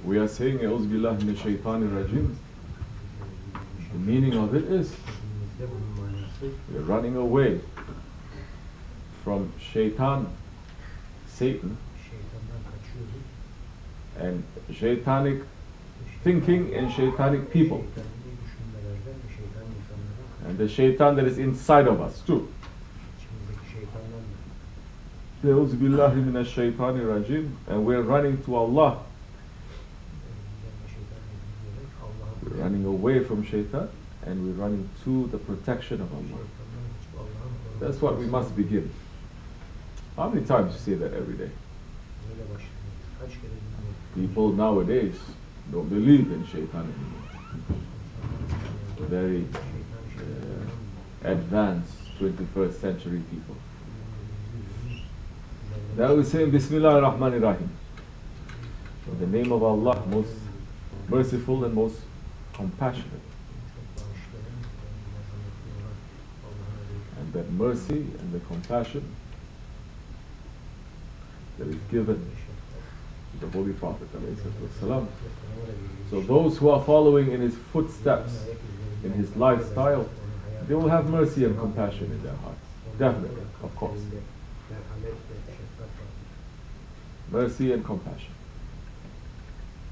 we are saying A'udhu Billahi Minash Shaitanir Rajim. The meaning of it is we're running away from Shaitan, Satan, and Shaitanic thinking and Shaitanic people, and the Shaitan that is inside of us too. A'udhu Billahi Minash Shaitanir Rajim, and we're running to Allah. We're running away from Shaitan and we're running to the protection of Allah. That's what we must begin. How many times you say that every day? People nowadays don't believe in Shaitan anymore. Very advanced 21st century people. Now we say Bismillah ar-Rahman ar-Rahim. In the name of Allah, most merciful and most compassionate. And that mercy and the compassion that is given to the Holy Prophet ﷺ. So those who are following in his footsteps, in his lifestyle, they will have mercy and compassion in their hearts. Definitely, of course. Mercy and compassion.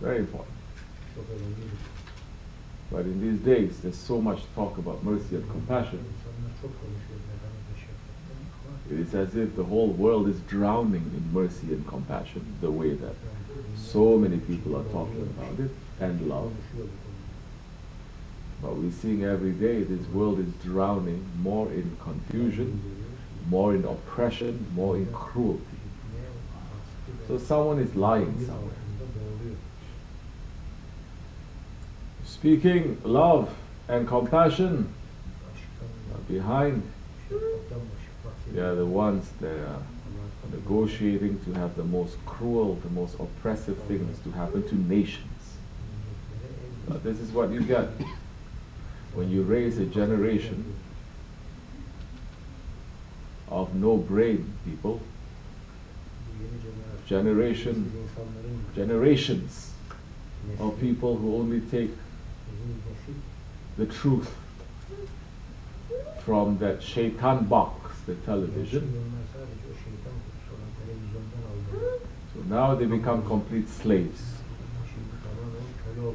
Very important. But in these days, there's so much talk about mercy and compassion. It is as if the whole world is drowning in mercy and compassion, the way that so many people are talking about it, and love. But we're seeing every day this world is drowning more in confusion, more in oppression, more in cruelty. So someone is lying somewhere. Speaking love and compassion, behind, they are the ones that are negotiating to have the most cruel, the most oppressive things to happen to nations. This is what you get when you raise a generation of no brain people, generations of people who only take the truth from that shaitan box, the television. So now they become complete slaves.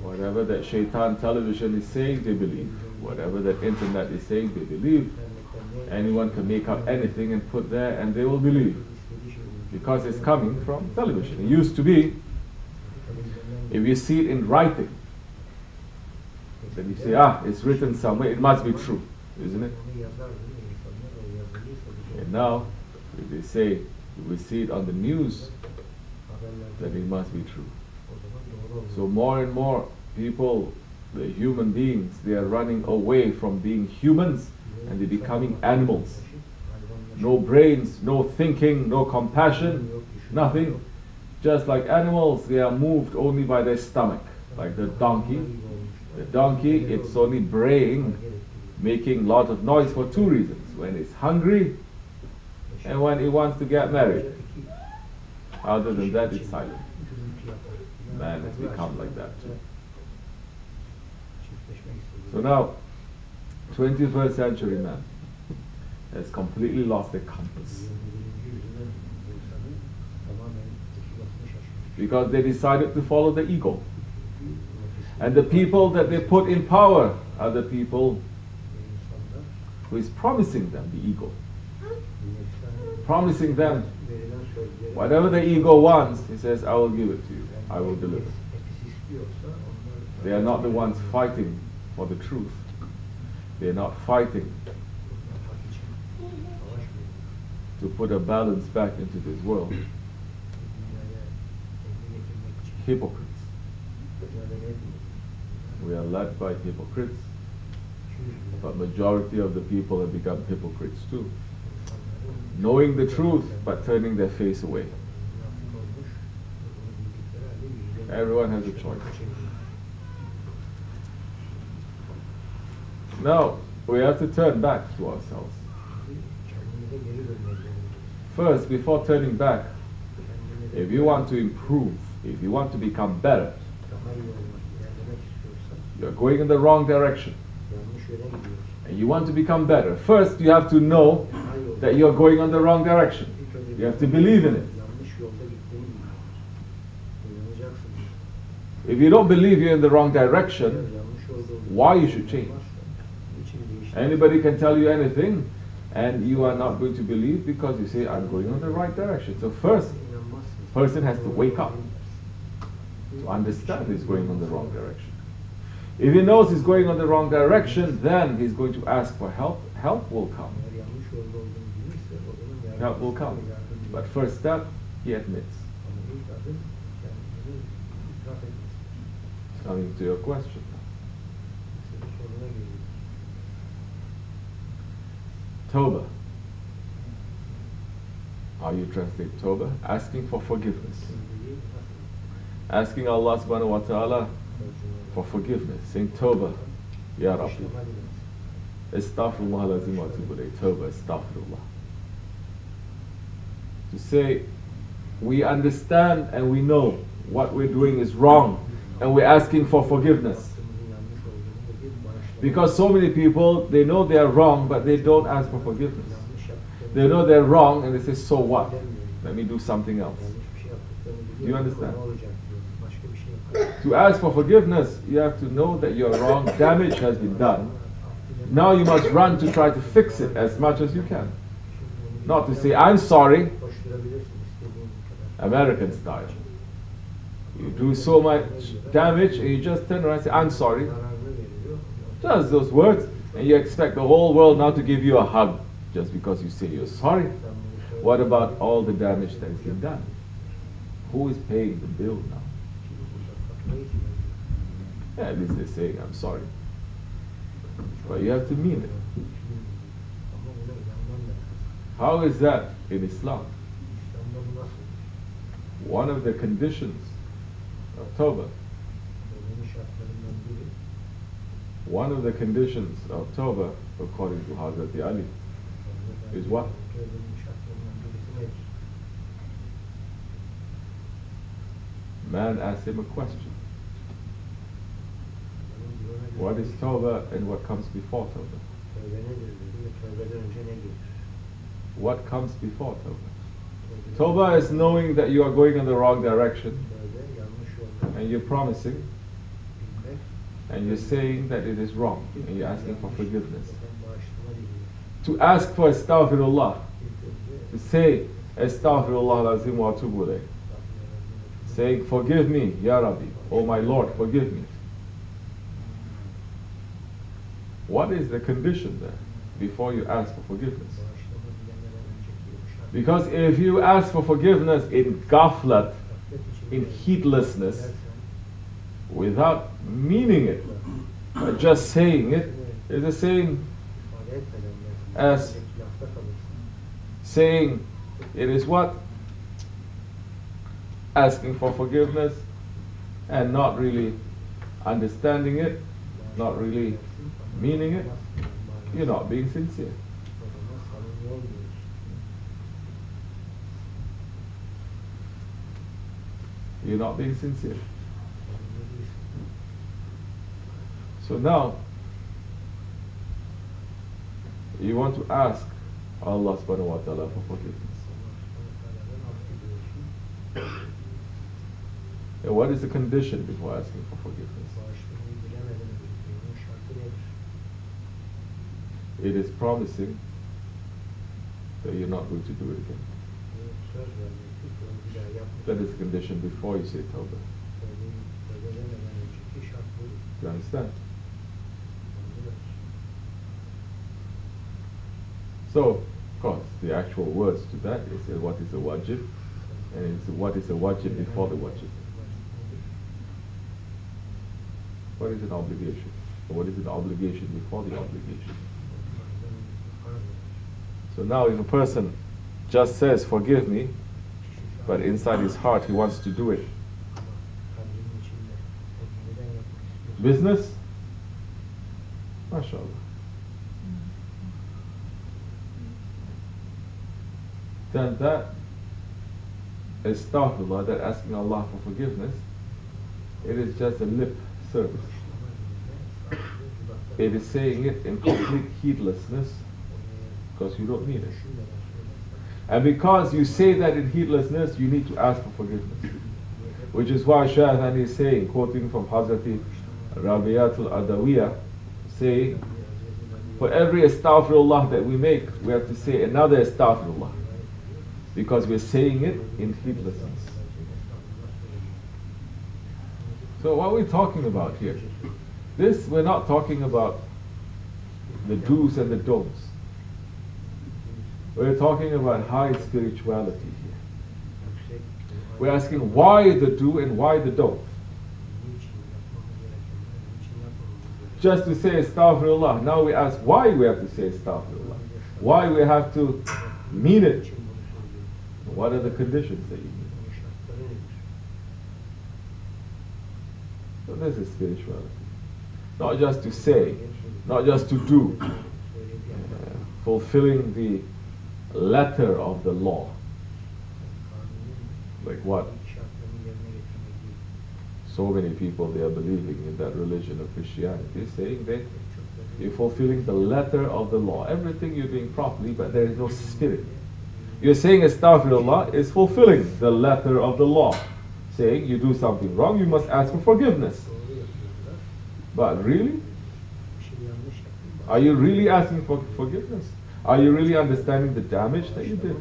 Whatever that shaitan television is saying, they believe. Whatever that internet is saying, they believe. Anyone can make up anything and put there and they will believe. Because it's coming from television. It used to be, if you see it in writing, then you say, it's written somewhere, it must be true, isn't it? And now, if they say, if we see it on the news, then it must be true. So more and more people, the human beings, they are running away from being humans and they're becoming animals. No brains, no thinking, no compassion, nothing. Just like animals, they are moved only by their stomach, like the donkey. The donkey, it's only braying, making a lot of noise for two reasons. When it's hungry and when it wants to get married. Other than that, it's silent. Man has become like that too. So now, 21st century man has completely lost their compass. Because they decided to follow the ego. And the people that they put in power are the people who is promising them the ego. Promising them whatever the ego wants, he says, I will give it to you. I will deliver. They are not the ones fighting for the truth. They are not fighting to put a balance back into this world. Hypocrites. We are led by hypocrites, but majority of the people have become hypocrites too. Knowing the truth, but turning their face away. Everyone has a choice. Now, we have to turn back to ourselves. First, before turning back, if you want to improve, if you want to become better, You're going in the wrong direction. And you want to become better. First, you have to know that you're going on the wrong direction. You have to believe in it. If you don't believe you're in the wrong direction, why you should change? Anybody can tell you anything, and you are not going to believe because you say, I'm going in the right direction. So first, person has to wake up to understand he's going in the wrong direction. If he knows he's going in the wrong direction, then he's going to ask for help. Help will come. Help will come. But first step, he admits. Coming to your question. Tauba. How you translate Tauba? Asking for forgiveness. Asking Allah subhanahu wa ta'ala for forgiveness. Saying Tauba, Ya Rabbi. Astaghfirullah lazim wa atubu ilayh. Tauba, astaghfirullah. To say, we understand and we know what we're doing is wrong, and we're asking for forgiveness. Because so many people, they know they are wrong, but they don't ask for forgiveness. They know they're wrong, and they say, so what? Let me do something else. Do you understand? To ask for forgiveness, you have to know that you're wrong, damage has been done. Now you must run to try to fix it as much as you can. Not to say, I'm sorry, American style. You do so much damage and you just turn around and say, I'm sorry. Just those words, and you expect the whole world now to give you a hug just because you say you're sorry. What about all the damage that has been done? Who is paying the bill now? Yeah, at least they're saying, I'm sorry. But you have to mean it. How is that in Islam? One of the conditions of Tauba, one of the conditions of Tauba, according to Hazrat Ali, is what? Man asks him a question. What is Tauba and what comes before Tauba? What comes before Tauba? Tauba is knowing that you are going in the wrong direction, and you're promising, and you're saying that it is wrong, and you're asking for forgiveness. To ask for astaghfirullah, to say astaghfirullah lazim wa atubu ilayh, saying, forgive me, Ya Rabbi, oh my Lord, forgive me. What is the condition there before you ask for forgiveness? Because if you ask for forgiveness in ghaflat, in heedlessness, without meaning it, but just saying it, is the same as saying it is what? Asking for forgiveness and not really understanding it, not really meaning it. You're not being sincere. You're not being sincere. So now, you want to ask Allah subhanahu wa ta'ala for forgiveness. And what is the condition before asking for forgiveness? It is promising that you're not going to do it again. That is the condition before you say Tauba. Do you understand? So, of course, the actual words to that is what is a wajib, and it's what is a wajib before the wajib. What is an obligation? Or what is an obligation before the obligation? So now if a person just says, forgive me, but inside his heart he wants to do it. Business? MashaAllah. Then that astaghfirullah, that asking Allah for forgiveness, it is just a lip service. It is saying it in complete heedlessness because you don't mean it. And because you say that in heedlessness, you need to ask for forgiveness. Which is why Shaykh is saying, quoting from Hazrati Rabiatul Adawiyah, saying, for every astaghfirullah that we make, we have to say another astaghfirullah. Because we're saying it in heedlessness. So what are we talking about here? This, we're not talking about the do's and the don'ts. We're talking about high spirituality here. We're asking why the do and why the don't. Just to say astaghfirullah. Now we ask why we have to say astaghfirullah. Why we have to mean it. What are the conditions that you mean? So this is spirituality. Not just to say, not just to do. Fulfilling the letter of the law. Like what? So many people, they are believing in that religion of Christianity, saying that you're fulfilling the letter of the law. Everything you're doing properly, but there is no spirit. You're saying astaghfirullah is fulfilling the letter of the law. Saying you do something wrong, you must ask for forgiveness. But really? Are you really asking for forgiveness? Are you really understanding the damage that you did?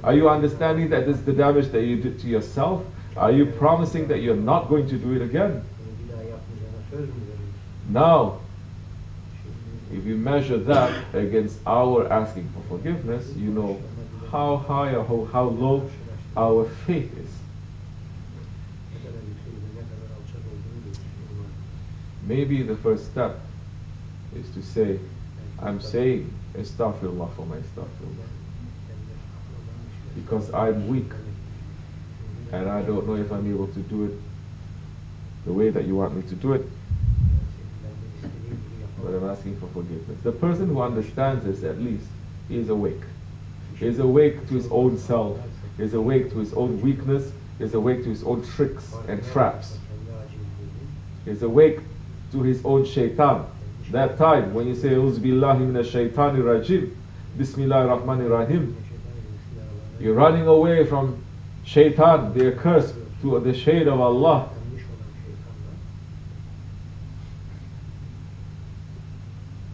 Are you understanding that this is the damage that you did to yourself? Are you promising that you're not going to do it again? Now, if you measure that against our asking for forgiveness, you know how high or how low our faith is. Maybe the first step is to say, I'm saying astaghfirullah for my astaghfirullah. Because I'm weak. And I don't know if I'm able to do it the way that you want me to do it. But I'm asking for forgiveness. The person who understands this, at least, he is awake. He is awake to his own self. He is awake to his own weakness. He is awake to his own tricks and traps. He is awake to his own shaitan. That time when you say, Uz billahi minash shaitani rajim, Bismillahir Rahmanir Rahim, you're running away from shaitan, the accursed, to the shade of Allah.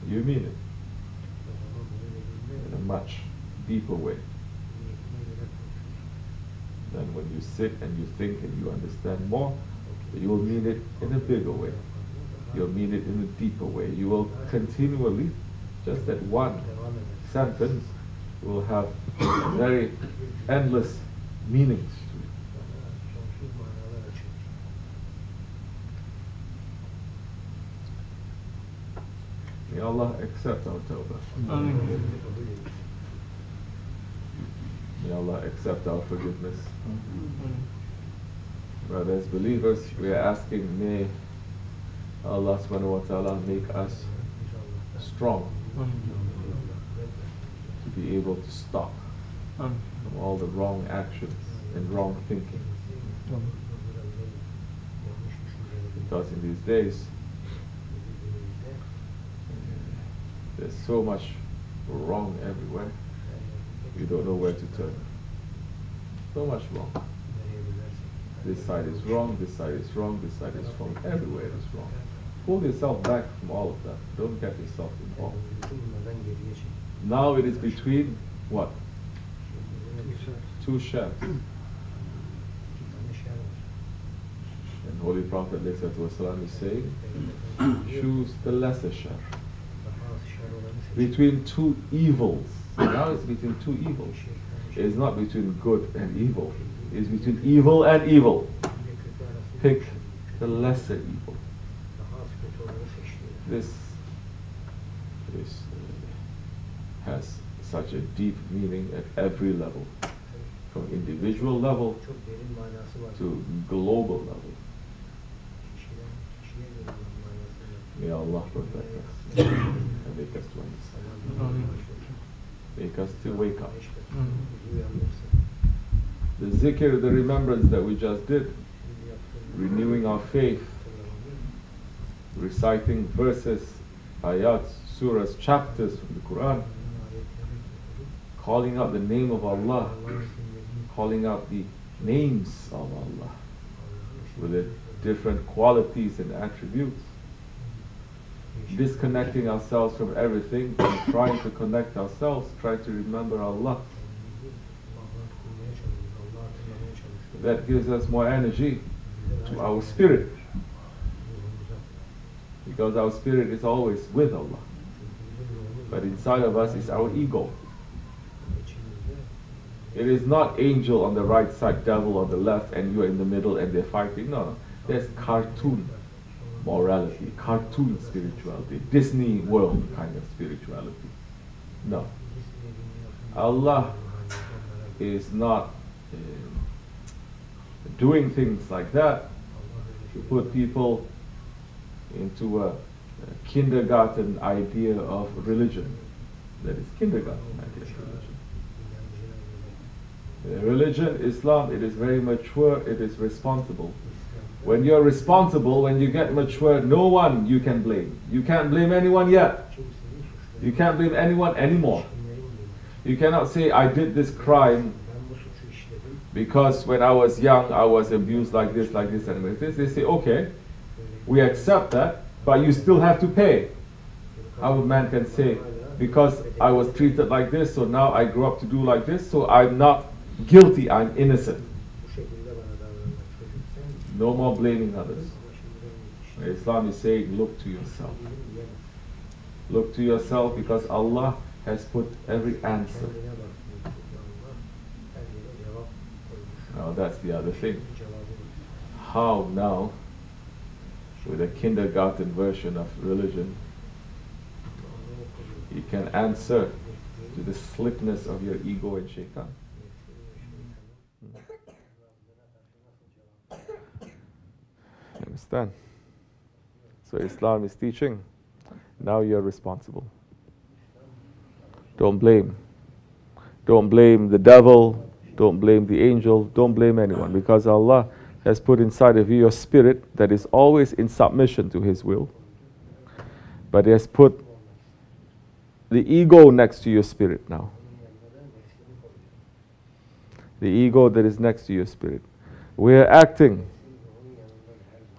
You mean it in a much deeper way than when you sit and you think and you understand more. You will mean it in a bigger way. You'll mean it in a deeper way. You will continually, just that one sentence will have very endless meanings to it. May Allah accept our Tauba. May Allah accept our forgiveness. But as believers, we are asking, may Allah subhanahu wa ta'ala make us strong to be able to stop from all the wrong actions and wrong thinking. Because in these days, there's so much wrong everywhere, you don't know where to turn. So much wrong. This side is wrong, this side is wrong, this side is wrong, everywhere is wrong. Pull yourself back from all of that. Don't get yourself involved. Now it is between what? Two shafts. And Holy Prophet ﷺ is saying, choose the lesser shaft. Between two evils. Now it's between two evils. It's not between good and evil. It's between evil and evil. Pick the lesser evil. This has such a deep meaning at every level, from individual level to global level. May Allah protect us and make us to understand. Make us to wake up. The zikr, the remembrance that we just did, renewing our faith, reciting verses, ayats, surahs, chapters from the Quran, calling out the name of Allah, calling out the names of Allah with their different qualities and attributes, disconnecting ourselves from everything and trying to connect ourselves, trying to remember Allah. That gives us more energy to our spirit, because our spirit is always with Allah, but inside of us is our ego. It is not angel on the right side, devil on the left, and you're in the middle and they're fighting. No, there's cartoon morality, cartoon spirituality, Disney World kind of spirituality. No. Allah is not doing things like that to put people into a kindergarten idea of religion. That is kindergarten idea of religion. Religion, Islam, it is very mature, it is responsible. When you're responsible, when you get mature, no one you can blame. You can't blame anyone yet. You can't blame anyone anymore. You cannot say, I did this crime because when I was young, I was abused like this, and like this. They say, okay, we accept that, but you still have to pay. How a man can say, because I was treated like this, so now I grew up to do like this, so I'm not guilty, I'm innocent. No more blaming others. Islam is saying, look to yourself. Look to yourself, because Allah has put every answer. Now that's the other thing. How now, with a kindergarten version of religion, you can answer to the slickness of your ego and shaitan. Understand? So Islam is teaching, now you're responsible. Don't blame. Don't blame the devil, don't blame the angel, don't blame anyone, because Allah has put inside of you your spirit that is always in submission to His will. But He has put the ego next to your spirit now. The ego that is next to your spirit. We are acting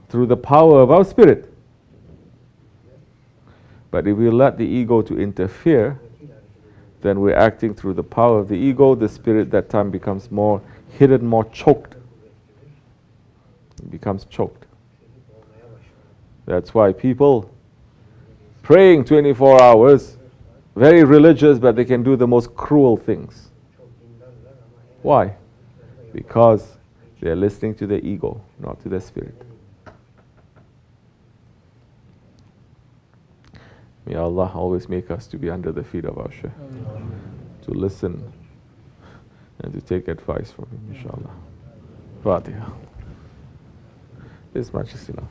through the power of our spirit. But if we let the ego to interfere, then we're acting through the power of the ego. The spirit that time becomes more hidden, more choked. It becomes choked. That's why people praying 24 hours, very religious, but they can do the most cruel things. Why? Because they are listening to their ego, not to their spirit. May Allah always make us to be under the feet of our Shaykh, to listen and to take advice from him, inshallah. Fatiha. This much is enough.